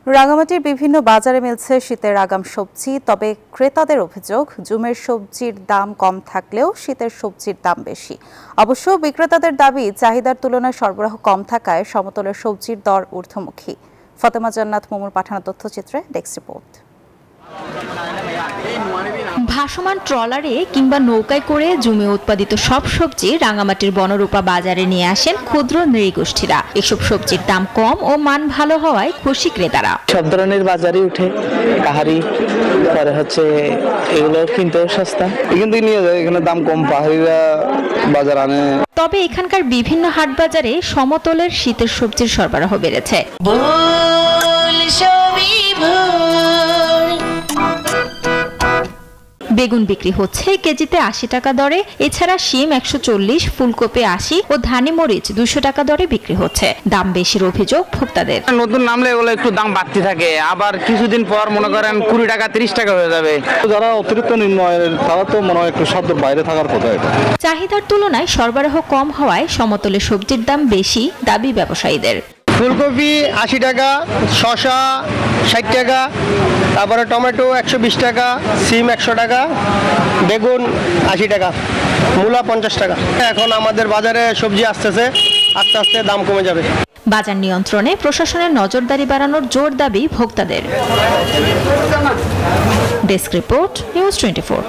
রাঙামাটির বিভিন্ন বাজারে মিলছে শীতের আগাম সবজি, তবে ক্রেতাদের অভিযোগ জুমের সবজির দাম কম থাকলেও শীতের সবজির দাম বেশি। অবশ্য বিক্রেতাদের দাবি চাহিদার তুলনায় সরবরাহ কম থাকায় সমতলের সবজির দর ঊর্ধ্বমুখী। ফাতেমা জান্নাত মুমুর পাঠানো তথ্যচিত্রে ডেস্ক রিপোর্ট। ভাসমান ট্রলারে কিংবা নৌকায় করে জমি উৎপাদিত সব সবজি রাঙামাটির বনরূপা বাজারে নিয়ে আসেন ক্ষুদ্র নৃগোষ্ঠীরা। এসব সবজির দাম কম ও মান ভালো হওয়ায় খুশি ক্রেতারা। সব ধরনের বাজারে উঠে পাহাড়ি, পরে হচ্ছে এগুলো কিনতেও সস্তা, এখান থেকে নিয়ে যায়। এখানে দাম কম, পাহাড়িরা বাজার আনে। তবে এখানকার বিভিন্ন হাট বাজারে সমতলের শীতের সবজির সরবরাহ বেড়েছে। বেগুন বিক্রি হচ্ছে কেজিতে ৮০ টাকা দরে, এছাড়া শিম ১৪০, ফুলকপি ৮০ ও ধানি মরিচ ২০০ টাকা দরে বিক্রি হচ্ছে। দাম বেশির অভিযোগ ভোক্তাদের। নতুন নামলে এগুলো একটু দাম বাড়তি থাকে, আবার কিছুদিন পর মনে করেন ২০ টাকা ৩০ টাকা হয়ে যাবে। যারা অতিরিক্ত নিম্নয়ের তারা তো মনে হয় একটু সাধ্যের বাইরে থাকার কথা। এটা চাহিদার তুলনায় সরবরাহ কম হওয়ায় সমতলে সবজির দাম বেশি দাবি ব্যবসায়ীদের। ফুলকপি ৮০ টাকা, শসা ৬০ টাকা, তারপরে টমেটো ১২০ টাকা, সিম ১০০ টাকা, বেগুন ৮০ টাকা, মূলা ৫০ টাকা। এখন আমাদের বাজারে সবজি আসতেছে, আস্তে আস্তে দাম কমে যাবে। বাজার নিয়ন্ত্রণে প্রশাসনের নজরদারি বাড়ানোর জোর দাবি ভোক্তাদের। Desk report, news 24।